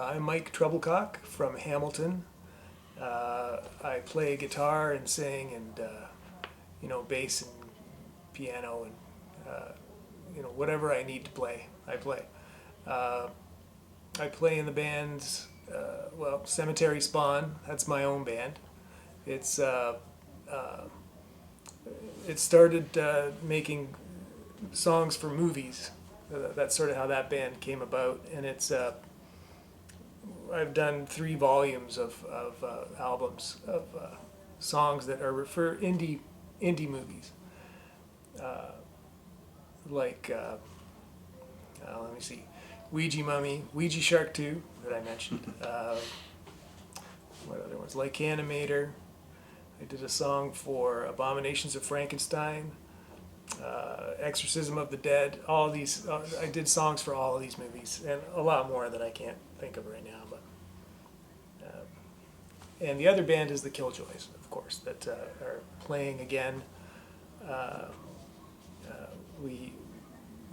I'm Mike Trebilcock from Hamilton. I play guitar and sing and bass and piano and whatever I need to play, I play. Uh, I play in the bands. Cemetery Spawn. That's my own band. It's uh, it started making songs for movies. That's sort of how that band came about, and it's I've done 3 volumes of albums of songs that are for indie movies, uh, like let me see, Ouija Mummy, Ouija Shark 2 that I mentioned. What other ones? Like Animator. I did a song for Abominations of Frankenstein, Exorcism of the Dead. All these, I did songs for all of these movies, and a lot more that I can't think of right now. But and the other band is the Killjoys, of course, that are playing again. Uh, we,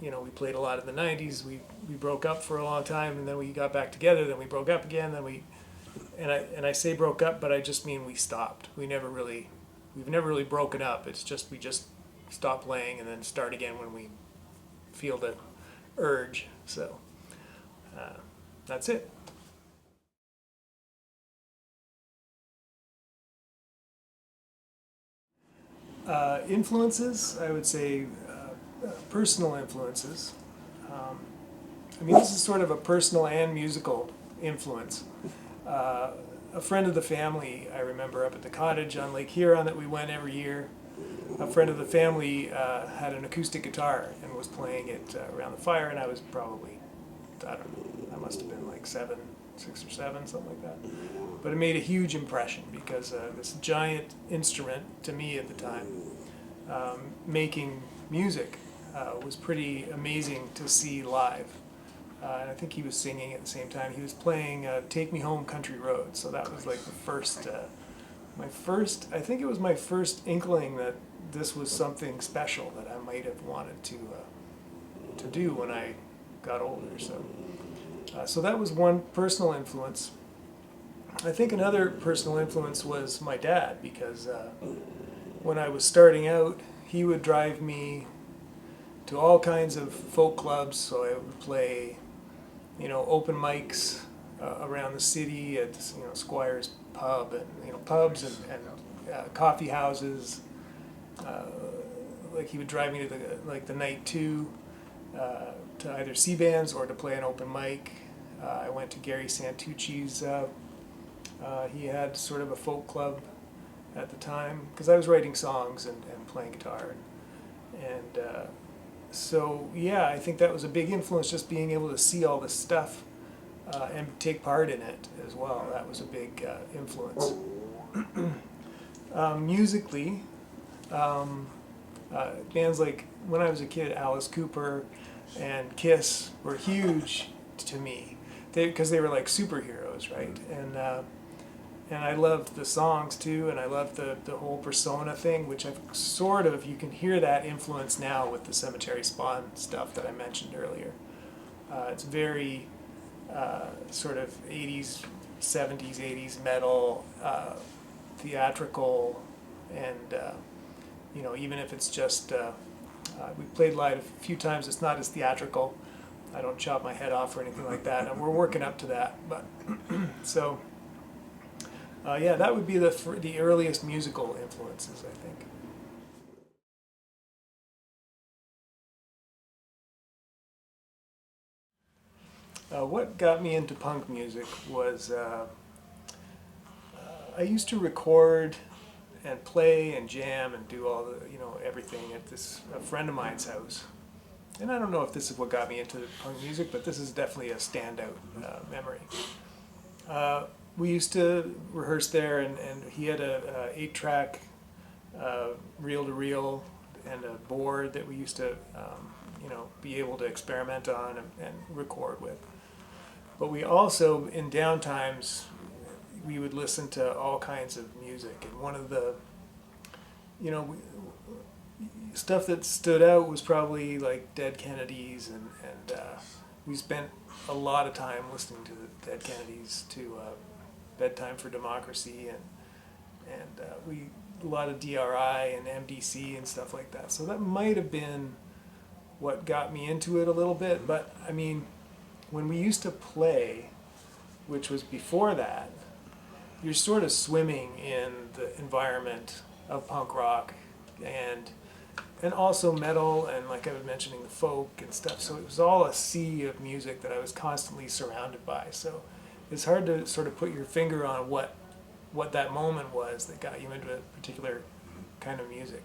we played a lot in the '90s. We broke up for a long time, and then we got back together. Then we broke up again. Then we, and I say broke up, but I just mean we stopped. We've never really broken up. It's just we just stop playing and then start again when we feel the urge. So that's it. Influences, I would say, personal influences. Um, this is sort of a personal and musical influence. A friend of the family, I remember up at the cottage on Lake Huron that we went every year. A friend of the family had an acoustic guitar and was playing it around the fire, and I was probably, I don't know, I must have been like 6 or 7, something like that. But it made a huge impression because this giant instrument, to me at the time, making music was pretty amazing to see live. And I think he was singing at the same time. He was playing "Take Me Home, Country Road," so that was like the first, I think it was my first inkling that this was something special that I might have wanted to do when I got older. So that was one personal influence. I think another personal influence was my dad, because when I was starting out, he would drive me to all kinds of folk clubs, so I would play, open mics around the city at, Squire's Pub, and, pubs and coffee houses. Like he would drive me to the night two, to either see bands or to play an open mic. I went to Gary Santucci's. He had sort of a folk club at the time, because I was writing songs and playing guitar, and so yeah, I think that was a big influence, just being able to see all this stuff and take part in it as well. That was a big influence. Musically, bands like, when I was a kid, Alice Cooper and Kiss were huge to me, because they were like superheroes, right? And I loved the songs too, and I loved the whole persona thing, which I've sort of, you can hear that influence now with the Cemetery Spawn stuff that I mentioned earlier. It's very sort of 80s, 70s, 80s metal, theatrical, and even if it's just, we played live a few times, it's not as theatrical. I don't chop my head off or anything like that, and we're working up to that. But so. Yeah, that would be the earliest musical influences, I think. What got me into punk music was I used to record and play and jam and do all the everything at a friend of mine's house. And I don't know if this is what got me into punk music, but this is definitely a standout memory. We used to rehearse there, and he had a 8-track reel-to-reel and a board that we used to be able to experiment on and record with. But we also, in downtimes, we would listen to all kinds of music, and one of the stuff that stood out was probably like Dead Kennedys and we spent a lot of time listening to the Dead Kennedys, to Bedtime for Democracy, and we a lot of DRI and MDC and stuff like that. So that might have been what got me into it a little bit. But I mean, when we used to play, which was before that, you're sort of swimming in the environment of punk rock and also metal, and like I was mentioning, the folk and stuff. So it was all a sea of music that I was constantly surrounded by. So it's hard to sort of put your finger on what that moment was that got you into a particular kind of music,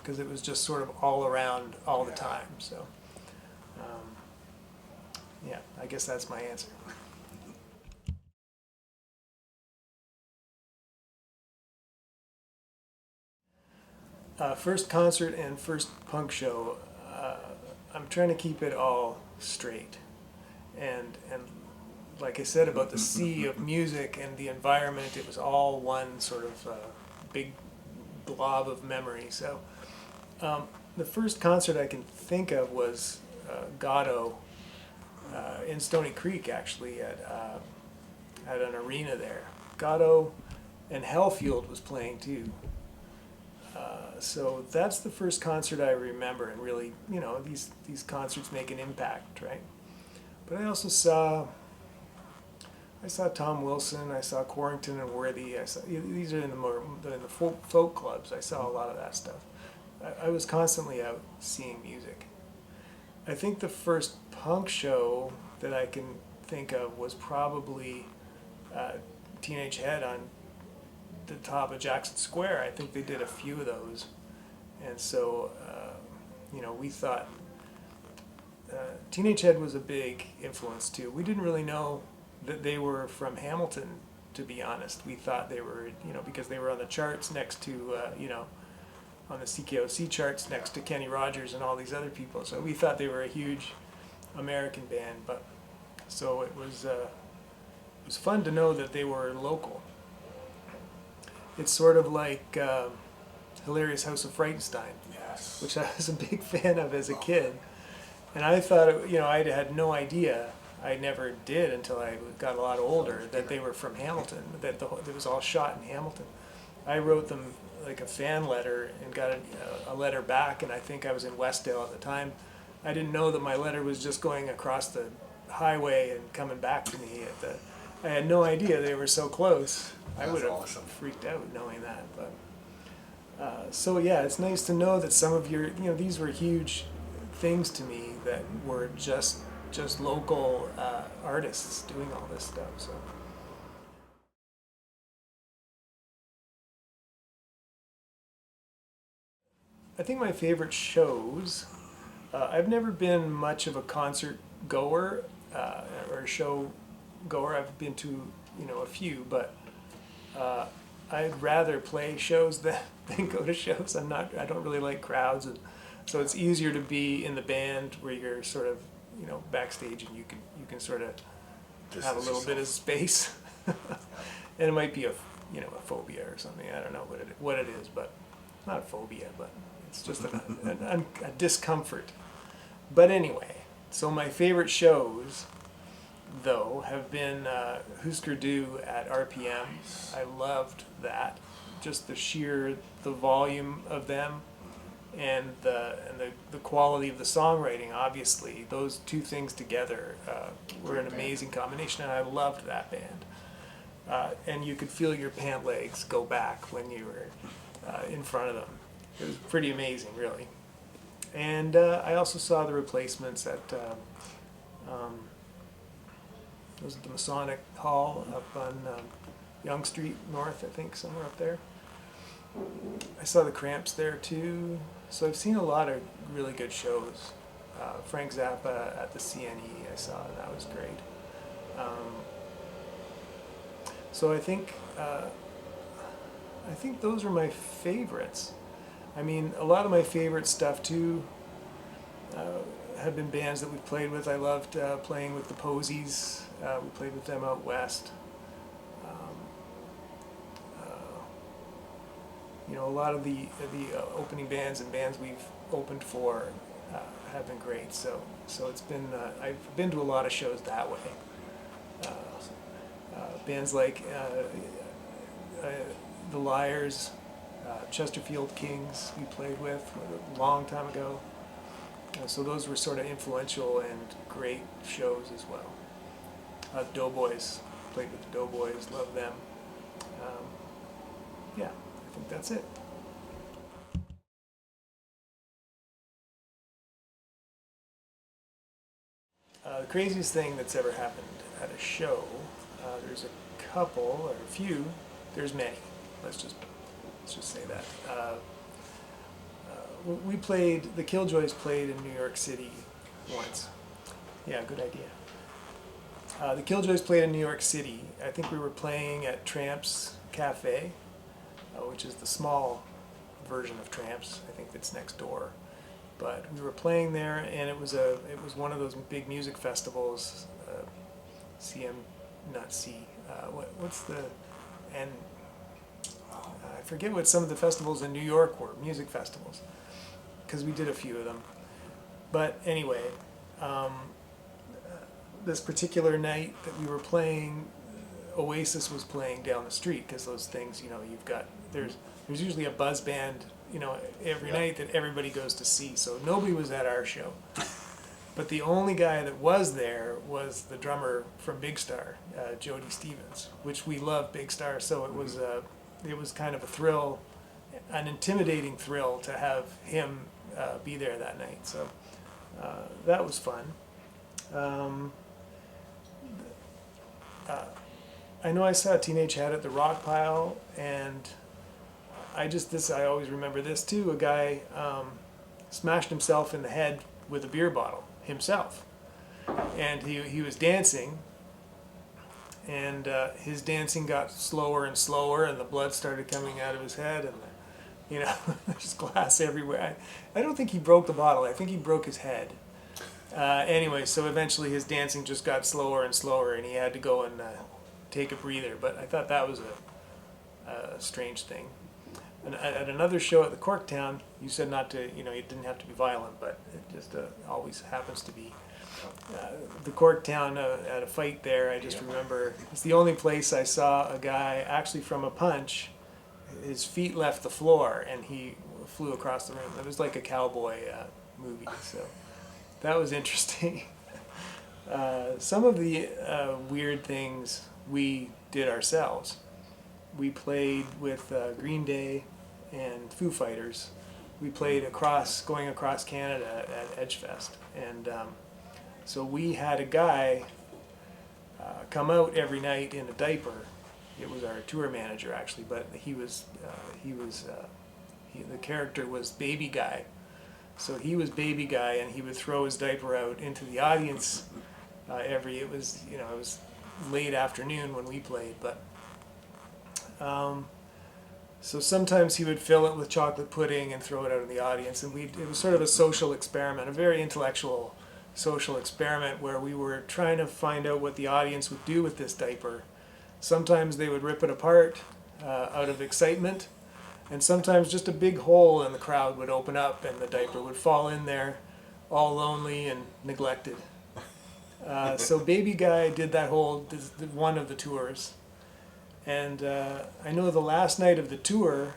because it was just sort of all around all the time. So yeah, I guess that's my answer. First concert and first punk show, I'm trying to keep it all straight, and like I said about the sea of music and the environment, it was all one sort of big blob of memory. So the first concert I can think of was Gatto in Stony Creek, actually, at an arena there. Gatto and Hellfield was playing too. So that's the first concert I remember, and really, these concerts make an impact, right? But I also saw Tom Wilson, I saw Quarrington and Worthy. These are in the folk clubs. I saw a lot of that stuff. I was constantly out seeing music. I think the first punk show that I can think of was probably Teenage Head on the top of Jackson Square. I think they did a few of those, and so we thought Teenage Head was a big influence too. We didn't really know that they were from Hamilton, to be honest. We thought they were, because they were on the charts next to on the CKOC charts next to Kenny Rogers and all these other people. So we thought they were a huge American band, but so it was fun to know that they were local. It's sort of like Hilarious House of Frightenstein, Yes. which I was a big fan of as a kid. And I thought, I had no idea, I never did until I got a lot older, that they were from Hamilton, that it was all shot in Hamilton. I wrote them like a fan letter and got a letter back, and I think I was in Westdale at the time. I didn't know that my letter was just going across the highway and coming back to me. I had no idea they were so close. I would have awesome. freaked out knowing that. But so yeah, it's nice to know that some of your, these were huge things to me that were just local artists doing all this stuff. So. I think my favorite shows, I've never been much of a concert goer or a show goer. I've been to, a few, but I'd rather play shows than go to shows. I don't really like crowds, and so it's easier to be in the band where you're sort of, backstage, and you can sort of have a little bit of space. And it might be a phobia or something. I don't know what it is, but not a phobia, but it's just a discomfort. But anyway, so my favorite shows, though, have been Husker Du at RPM. I loved that. Just the volume of them, and the quality of the songwriting. Obviously, those two things together were an amazing combination, and I loved that band. And you could feel your pant legs go back when you were in front of them. It was pretty amazing, really. And I also saw the Replacements at was it the Masonic Hall up on Yonge Street North, I think, somewhere up there. I saw the Cramps there too. So I've seen a lot of really good shows. Frank Zappa at the CNE I saw, and that was great. So I think those are my favorites. I mean, a lot of my favorite stuff too have been bands that we've played with. I loved playing with the Posies. We played with them out west. A lot of the opening bands and bands we've opened for have been great. So it's been I've been to a lot of shows that way. Bands like the Liars, Chesterfield Kings we played with a long time ago. So those were sort of influential and great shows as well. Doughboys, played with the Doughboys, love them. Yeah, I think that's it. The craziest thing that's ever happened at a show, there's a couple or a few, there's many. Let's just say that. We played, the Killjoys played in New York City once. Yeah, good idea. The Killjoys played in New York City. I think we were playing at Tramps Cafe, which is the small version of Tramps. I think that's next door. But we were playing there, and it was one of those big music festivals. Not C. What's the and I forget what some of the festivals in New York were, music festivals, because we did a few of them. But anyway, this particular night that we were playing, Oasis was playing down the street, because those things, there's usually a buzz band, every night that everybody goes to see. So nobody was at our show. But the only guy that was there was the drummer from Big Star, Jody Stevens, which we love Big Star. So it was kind of a thrill, an intimidating thrill to have him be there that night. So that was fun. I know I saw Teenage Hat at the Rock Pile, and I always remember this too. A guy smashed himself in the head with a beer bottle himself, and he was dancing, and his dancing got slower and slower, and the blood started coming out of his head, and there's glass everywhere. I don't think he broke the bottle. I think he broke his head. Anyway, so eventually his dancing just got slower and slower, and he had to go and take a breather. But I thought that was a strange thing. And at another show at the Corktown, you said not to, it didn't have to be violent, but it just always happens to be. The Corktown, at a fight there, I just remember, it's the only place I saw a guy, actually from a punch, his feet left the floor and he flew across the room. It was like a cowboy movie, so that was interesting. Some of the weird things we did ourselves. We played with Green Day and Foo Fighters. We played going across Canada at Edgefest, and so we had a guy come out every night in a diaper. It was our tour manager actually, but the character was Baby Guy. So he was Baby Guy, and he would throw his diaper out into the audience it was late afternoon when we played, but so sometimes he would fill it with chocolate pudding and throw it out in the audience, and it was sort of a social experiment, a very intellectual social experiment where we were trying to find out what the audience would do with this diaper. Sometimes they would rip it apart out of excitement, and sometimes just a big hole in the crowd would open up and the diaper would fall in there, all lonely and neglected. So Baby Guy did one of the tours. And I know the last night of the tour,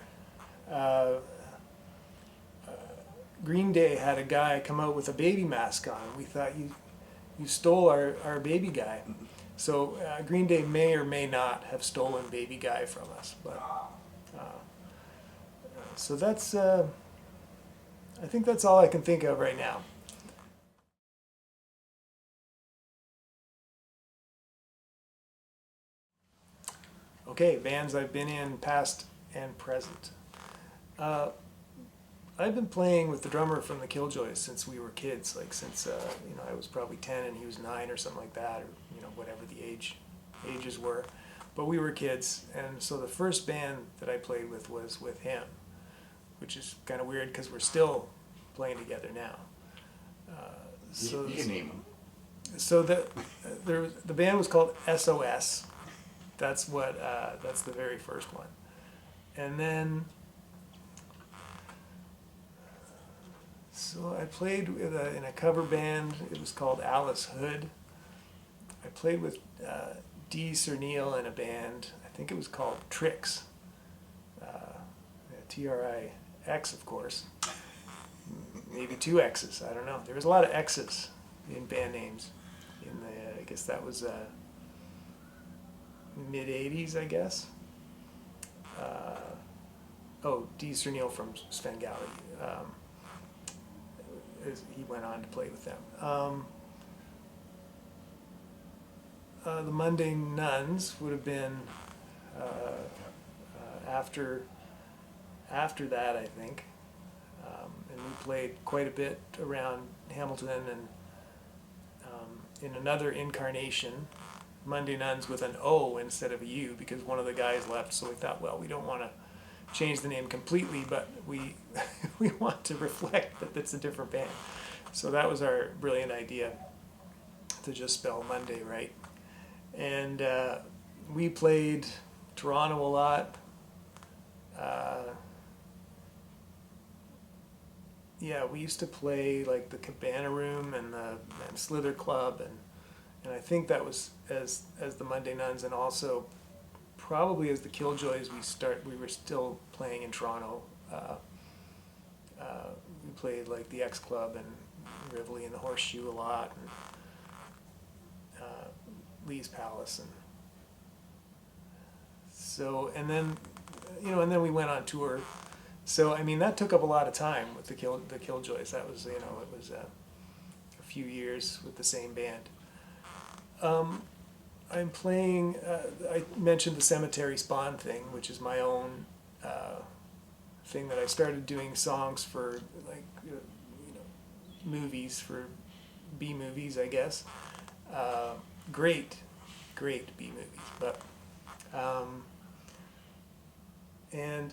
Green Day had a guy come out with a baby mask on. We thought, you stole our Baby Guy. So Green Day may or may not have stolen Baby Guy from us. But so that's, I think that's all I can think of right now. Okay, bands I've been in, past and present. I've been playing with the drummer from the Killjoys since we were kids, since I was probably 10 and he was 9 or something like that, or whatever the ages were. But we were kids, and so the first band that I played with was with him, which is kind of weird because we're still playing together now. You can name them. So the band was called SOS. That's the very first one. And then, So I played in a cover band. It was called Alice Hood. I played with Dee Cernil in a band. I think it was called Trix. Trix, of course. Maybe two X's. I don't know. There was a lot of X's in band names. I guess that was mid '80s. I guess. Dee Cernil from Svengali. He went on to play with them. The Monday Nuns would have been after that, I think. And we played quite a bit around Hamilton and in another incarnation, Monday Nuns with an O instead of a U, because one of the guys left, so we thought, well, we don't want to change the name completely, but we we want to reflect that it's a different band. So that was our brilliant idea, to just spell Monday right. And we played Toronto a lot. Yeah, we used to play like the Cabana Room and Slither Club, and I think that was as the Monday Nuns, and also probably as the Killjoys. We were still playing in Toronto. We played like the X Club and Rivoli and the Horseshoe a lot, and Lee's Palace, and so, and then we went on tour. So I mean, that took up a lot of time with the Killjoys. That was, it was a few years with the same band. I'm playing. I mentioned the Sematary Spawn thing, which is my own thing that I started doing songs for, like movies, for B movies, I guess. Great B movies, but and.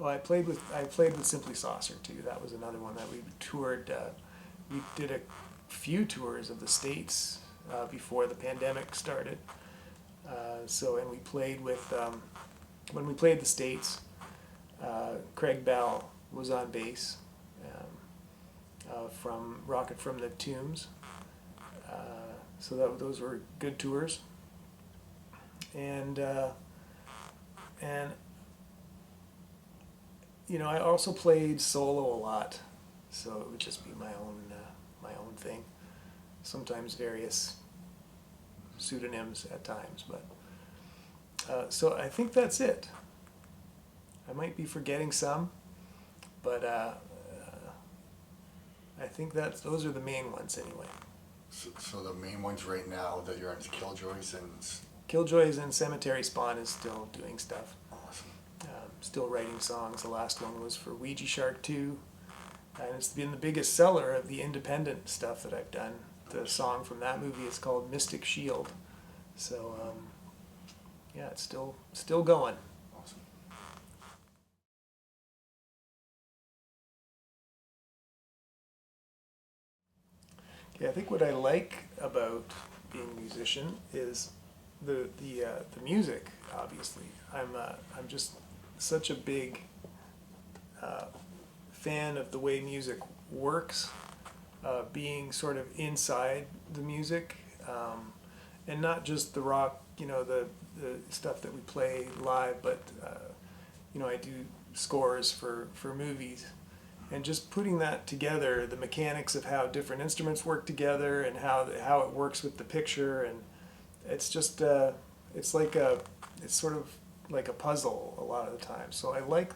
Oh, I played with Simply Saucer too. That was another one that we toured. We did a few tours of the States before the pandemic started. And we played with when we played the States. Craig Bell was on bass from Rocket from the Tombs. Those were good tours. And I also played solo a lot, so it would just be my own thing. Sometimes various pseudonyms at times, but so I think that's it. I might be forgetting some, but I think those are the main ones anyway. So the main ones right now that you're on is Killjoys and Cemetery Spawn is still doing stuff. Awesome. Still writing songs. The last one was for Ouija Shark 2, and it's been the biggest seller of the independent stuff that I've done. The song from that movie is called Mystic Shield. So yeah, it's still going. Awesome. Okay, I think what I like about being a musician is the music. Obviously, I'm just such a big fan of the way music works, being sort of inside the music, and not just the rock, the stuff that we play live, but I do scores for movies, and just putting that together, the mechanics of how different instruments work together and how it works with the picture, and it's just it's sort of like a puzzle a lot of the time. So I like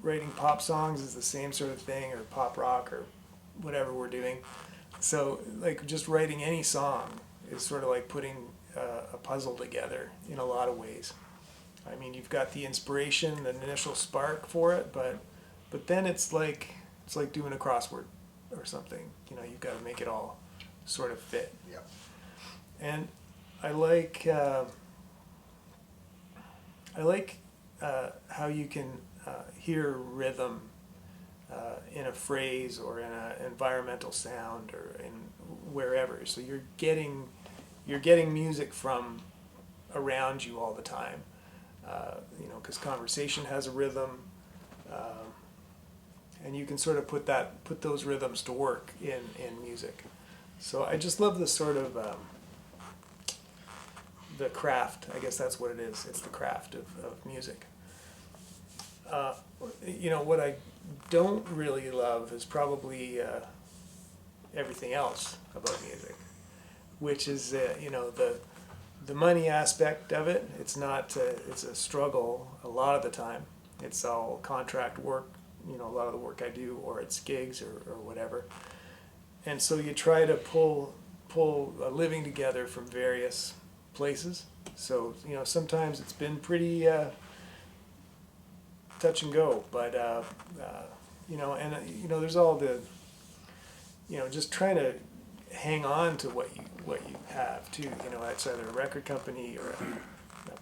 writing pop songs is the same sort of thing, or pop rock, or whatever we're doing. So like just writing any song is sort of like putting a puzzle together in a lot of ways. I mean, you've got the inspiration, the initial spark for it, but then it's like doing a crossword or something. You've got to make it all sort of fit. Yeah. And I like how you can hear rhythm in a phrase or in an environmental sound or in wherever. So you're getting music from around you all the time. Because conversation has a rhythm, and you can sort of put those rhythms to work in music. So I just love the sort of the craft. I guess that's what it is. It's the craft of music. What I don't really love is probably everything else about music, which is the money aspect of it. It's not. It's a struggle a lot of the time. It's all contract work. A lot of the work I do, or it's gigs or whatever. And so you try to pull a living together from various places. So sometimes it's been pretty touch and go, but there's all the just trying to hang on to what you have too. It's either a record company or a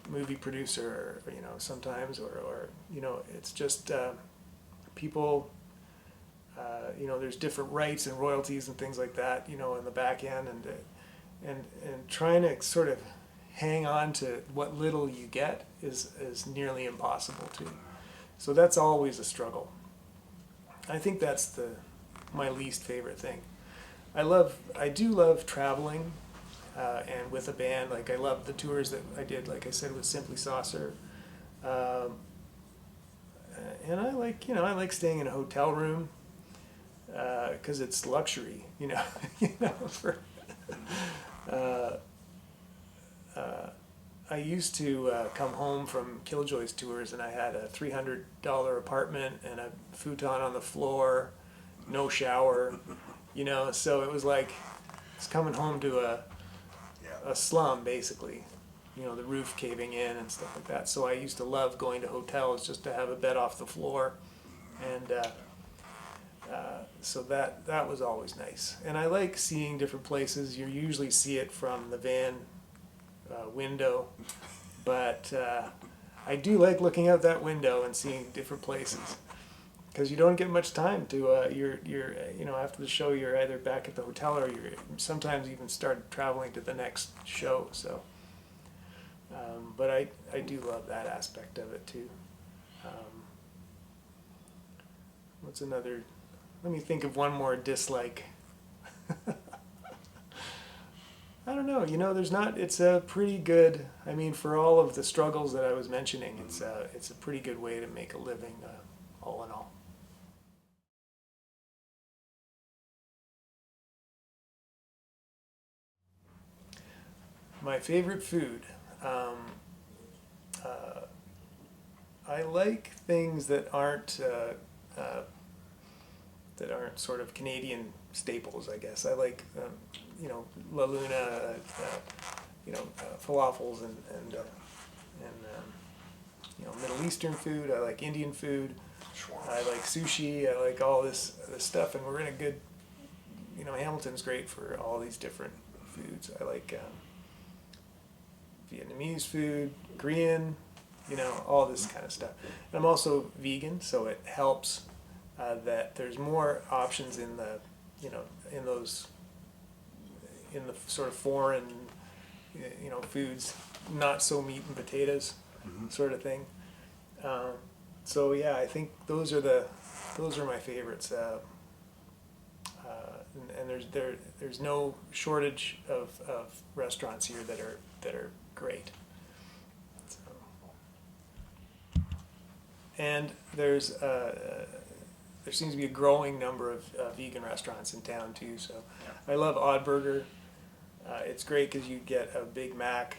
movie producer, or sometimes or it's just people. There's different rights and royalties and things like that, in the back end, and trying to sort of hang on to what little you get is nearly impossible too. So that's always a struggle. I think that's my least favorite thing. I do love traveling, and with a band. Like I love the tours that I did, like I said, with Simply Saucer. And I like staying in a hotel room, because it's luxury, for, I used to come home from Killjoys tours, and I had a $300 apartment and a futon on the floor, no shower, so it was like it's coming home to a slum basically, the roof caving in and stuff like that. So I used to love going to hotels just to have a bed off the floor, and so that was always nice. And I like seeing different places. You usually see it from the van window, but I do like looking out that window and seeing different places, because you don't get much time to you're after the show you're either back at the hotel, or you're sometimes even start traveling to the next show. So but I do love that aspect of it too. What's another? Let me think of one more dislike. I don't know. There's not. It's a pretty good. I mean, for all of the struggles that I was mentioning, it's a pretty good way to make a living, all in all. My favorite food. I like things that aren't sort of Canadian staples, I guess. I like, La Luna, falafels and Middle Eastern food. I like Indian food. I like sushi. I like all this stuff, and we're in a good, Hamilton's great for all these different foods. I like Vietnamese food, Korean, all this kind of stuff. And I'm also vegan, so it helps that there's more options in the, in the sort of foreign, foods, not so meat and potatoes, sort of thing. So yeah, I think those are my favorites. And there's no shortage of restaurants here that are great. So, and there seems to be a growing number of vegan restaurants in town too. So I love Odd Burger. It's great because you get a Big Mac,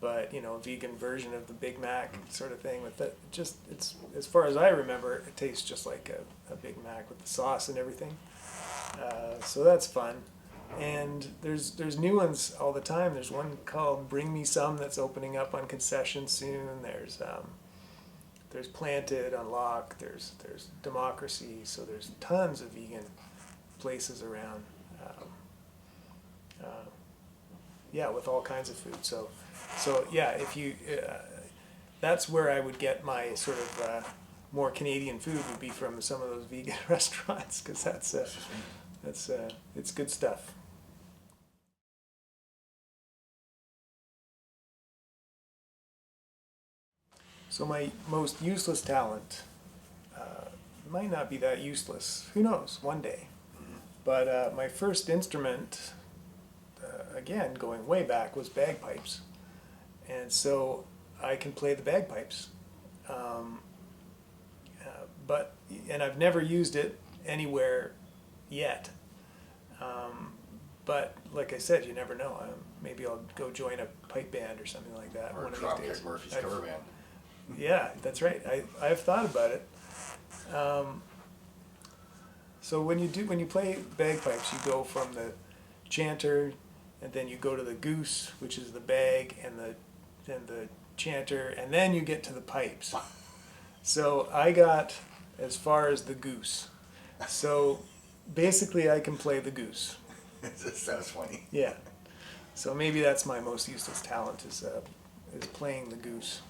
but a vegan version of the Big Mac sort of thing. With that, it's as far as I remember, it tastes just like a Big Mac with the sauce and everything. So that's fun. And there's new ones all the time. There's one called Bring Me Some that's opening up on concession soon. There's Planted on Lock. There's Democracy. So there's tons of vegan places around. Yeah, with all kinds of food. So yeah, if you that's where I would get my sort of more Canadian food, would be from some of those vegan restaurants, because it's good stuff. So my most useless talent, might not be that useless. Who knows? One day. But my first instrument, again going way back, was bagpipes, and so I can play the bagpipes. And I've never used it anywhere yet. But like I said, you never know. Maybe I'll go join a pipe band or something like that Or one of these days. Dropkick Murphys cover band. Yeah, that's right. I've thought about it. So when you play bagpipes, you go from the chanter, and then you go to the goose, which is the bag, and the chanter, and then you get to the pipes. So I got as far as the goose. So basically, I can play the goose. That sounds funny. Yeah. So maybe that's my most useless talent is playing the goose.